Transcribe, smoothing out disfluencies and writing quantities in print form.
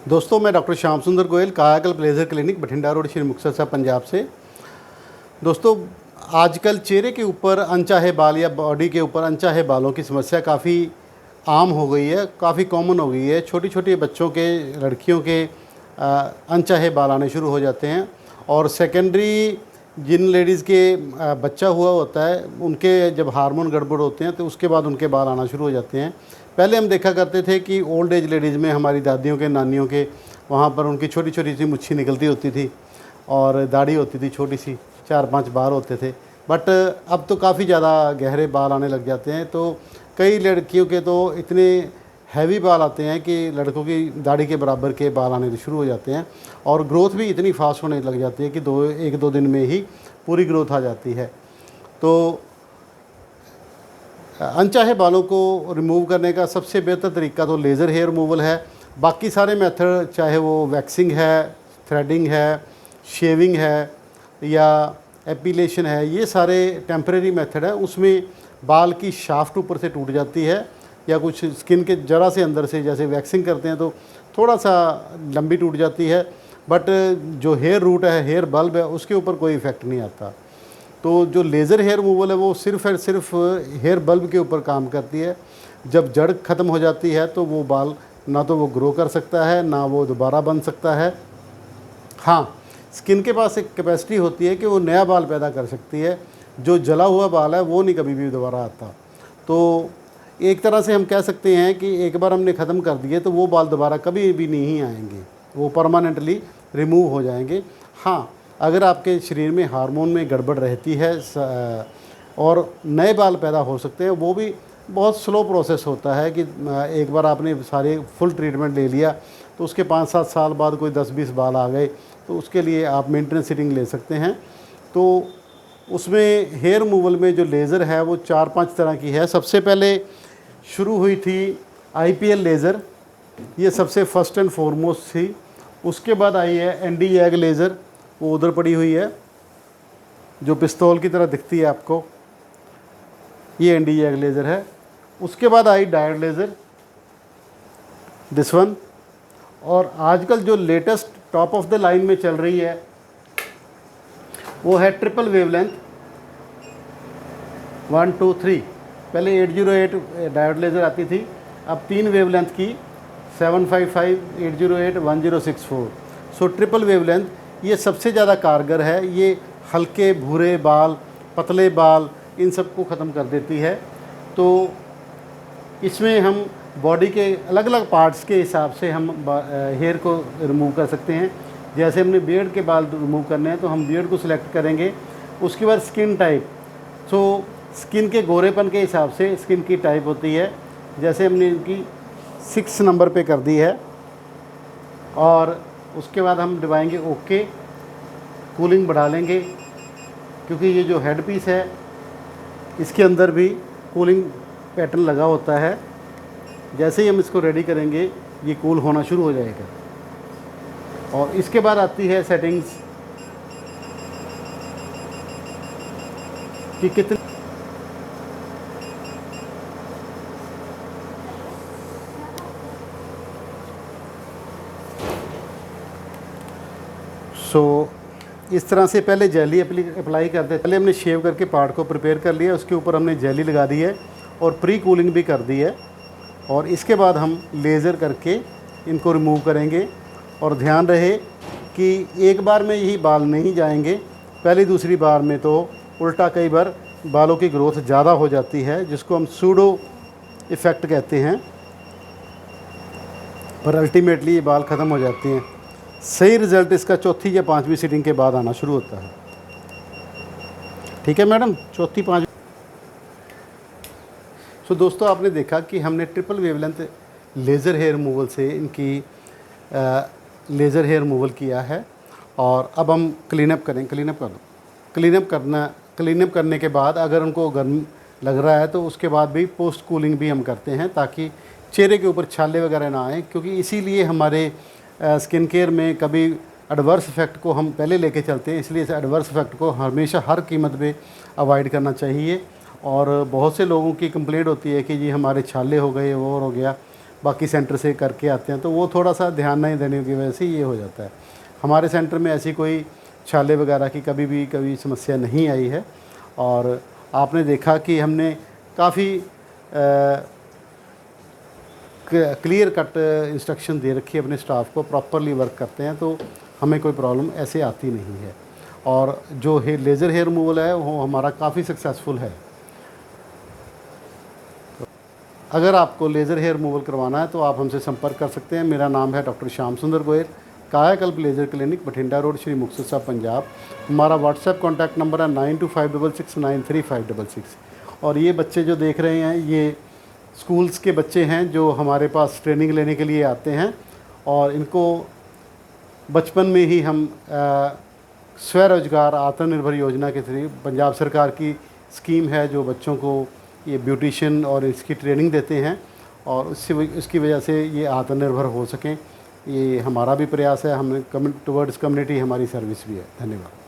दोस्तों, मैं डॉक्टर श्याम सुंदर गोयल, कायाकल्प laser clinic, Bathinda road, Shri Muktsar साहब, पंजाब से। दोस्तों, आजकल चेहरे के ऊपर अनचाहे बाल या बॉडी के ऊपर अनचाहे बालों की समस्या काफ़ी आम हो गई है, काफ़ी कॉमन हो गई है। छोटी छोटी बच्चों के, लड़कियों के अनचाहे बाल आने शुरू हो जाते हैं। और सेकेंडरी जिन लेडीज़ के बच्चा हुआ होता है, उनके जब हार्मोन गड़बड़ होते हैं तो उसके बाद उनके बाल आना शुरू हो जाते हैं। पहले हम देखा करते थे कि ओल्ड एज लेडीज़ में, हमारी दादियों के, नानियों के, वहाँ पर उनकी छोटी छोटी सी मुच्छी निकलती होती थी और दाढ़ी होती थी छोटी सी, 4-5 बाल होते थे। बट अब तो काफ़ी ज़्यादा गहरे बाल आने लग जाते हैं। तो कई लड़कियों के तो इतने हैवी बाल आते हैं कि लड़कों की दाढ़ी के बराबर के बाल आने शुरू हो जाते हैं। और ग्रोथ भी इतनी फास्ट होने लग जाती है कि 1-2 दिन में ही पूरी ग्रोथ आ जाती है। तो अनचाहे बालों को रिमूव करने का सबसे बेहतर तरीका तो लेज़र हेयर रिमूवल है। बाकी सारे मेथड, चाहे वो वैक्सिंग है, थ्रेडिंग है, शेविंग है या एपिलेशन है, ये सारे टेम्परेरी मेथड है। उसमें बाल की शाफ्ट ऊपर से टूट जाती है या कुछ स्किन के जरा से अंदर से, जैसे वैक्सिंग करते हैं तो थोड़ा सा लंबी टूट जाती है। बट जो हेयर रूट है, हेयर बल्ब है, उसके ऊपर कोई इफ़ेक्ट नहीं आता। तो जो लेज़र हेयर रिमूवल है वो सिर्फ़ और सिर्फ हेयर बल्ब के ऊपर काम करती है। जब जड़ ख़त्म हो जाती है तो वो बाल ना तो वो ग्रो कर सकता है, ना वो दोबारा बन सकता है। हाँ, स्किन के पास एक कैपेसिटी होती है कि वो नया बाल पैदा कर सकती है। जो जला हुआ बाल है वो नहीं कभी भी दोबारा आता। तो एक तरह से हम कह सकते हैं कि एक बार हमने ख़त्म कर दिए तो वो बाल दोबारा कभी भी नहीं आएंगे, वो परमानेंटली रिमूव हो जाएंगे। हाँ, अगर आपके शरीर में हार्मोन में गड़बड़ रहती है और नए बाल पैदा हो सकते हैं, वो भी बहुत स्लो प्रोसेस होता है कि एक बार आपने सारे फुल ट्रीटमेंट ले लिया तो उसके 5-7 साल बाद कोई 10-20 बाल आ गए, तो उसके लिए आप मेंटेनेंस सीटिंग ले सकते हैं। तो उसमें हेयर रिमूवल में जो लेज़र है वो 4-5 तरह की है। सबसे पहले शुरू हुई थी IPL लेज़र, ये सबसे फर्स्ट एंड फॉरमोस्ट थी। उसके बाद आई है ND YAG लेज़र, वो उधर पड़ी हुई है, जो पिस्तौल की तरह दिखती है आपको, ये ND YAG लेज़र है। उसके बाद आई डायोड लेज़र, दिस वन। और आजकल जो latest top of the line में चल रही है वो है ट्रिपल वेवलेंथ 1, 2, 3। पहले 808 डायोड लेज़र आती थी, अब 3 वेवलेंथ की 755, 808, 1064। सो ट्रिपल वेवलेंथ ये सबसे ज़्यादा कारगर है। ये हल्के भूरे बाल, पतले बाल, इन सब को ख़त्म कर देती है। तो इसमें हम बॉडी के अलग अलग पार्ट्स के हिसाब से हम हेयर को रिमूव कर सकते हैं। जैसे हमने बियर्ड के बाल रिमूव करने हैं तो हम बियर्ड को सिलेक्ट करेंगे। उसके बाद स्किन टाइप, सो स्किन के गोरेपन के हिसाब से स्किन की टाइप होती है। जैसे हमने इनकी 6 नंबर पे कर दी है। और उसके बाद हम दबाएंगे ओके, कूलिंग बढ़ा लेंगे, क्योंकि ये जो हेड पीस है इसके अंदर भी कूलिंग पैटर्न लगा होता है। जैसे ही हम इसको रेडी करेंगे ये कूल होना शुरू हो जाएगा। और इसके बाद आती है सेटिंग्स कि कितने इस तरह से पहले जेली अप्लाई करते। पहले हमने शेव करके पार्ट को प्रिपेयर कर लिया, उसके ऊपर हमने जेली लगा दी है और प्री कूलिंग भी कर दी है। और इसके बाद हम लेज़र करके इनको रिमूव करेंगे। और ध्यान रहे कि एक बार में यही बाल नहीं जाएंगे, पहली दूसरी बार में तो उल्टा कई बार बालों की ग्रोथ ज़्यादा हो जाती है, जिसको हम सूडो इफ़ेक्ट कहते हैं। पर अल्टीमेटली ये बाल ख़त्म हो जाते हैं। सही रिज़ल्ट इसका 4थी या 5वीं सीटिंग के बाद आना शुरू होता है। ठीक है मैडम, 4थी 5वीं। सो दोस्तों, आपने देखा कि हमने triple wavelength laser hair removal से इनकी लेज़र हेयर रिमूवल किया है। और अब हम क्लीनअप करें। क्लीनअप करने के बाद अगर उनको गर्म लग रहा है तो उसके बाद भी पोस्ट कूलिंग भी हम करते हैं, ताकि चेहरे के ऊपर छाले वगैरह ना आए। क्योंकि इसीलिए हमारे स्किन केयर में कभी एडवर्स इफ़ेक्ट को हम पहले लेके चलते हैं, इसलिए इस एडवर्स इफ़ेक्ट को हमेशा हर कीमत पे अवॉइड करना चाहिए। और बहुत से लोगों की कंप्लेंट होती है कि जी हमारे छाले हो गए, वो और हो गया। बाकी सेंटर से करके आते हैं, तो वो थोड़ा सा ध्यान नहीं देने की वजह से ये हो जाता है। हमारे सेंटर में ऐसी कोई छाले वगैरह की कभी समस्या नहीं आई है। और आपने देखा कि हमने काफ़ी क्लियर कट इंस्ट्रक्शन दे रखी है अपने स्टाफ को, प्रॉपरली वर्क करते हैं, तो हमें कोई प्रॉब्लम ऐसे आती नहीं है। और जो लेज़र हेयर रिमूवल है वो हमारा काफ़ी सक्सेसफुल है। अगर आपको लेज़र हेयर रिमूवल करवाना है तो आप हमसे संपर्क कर सकते हैं। मेरा नाम है डॉक्टर श्याम सुंदर गोयल, कायाकल्प laser clinic, Bathinda road, Shri Muktsar साहब, पंजाब। हमारा व्हाट्सएप कॉन्टैक्ट नंबर है 9256693566। और ये बच्चे जो देख रहे हैं ये स्कूल्स के बच्चे हैं जो हमारे पास ट्रेनिंग लेने के लिए आते हैं, और इनको बचपन में ही हम स्वरोजगार आत्मनिर्भर योजना के थ्रू, पंजाब सरकार की स्कीम है जो बच्चों को ये ब्यूटिशियन और इसकी ट्रेनिंग देते हैं, और उसकी वजह से ये आत्मनिर्भर हो सकें। ये हमारा भी प्रयास है, हमें टुवर्ड्स कम्युनिटी हमारी सर्विस भी है। धन्यवाद।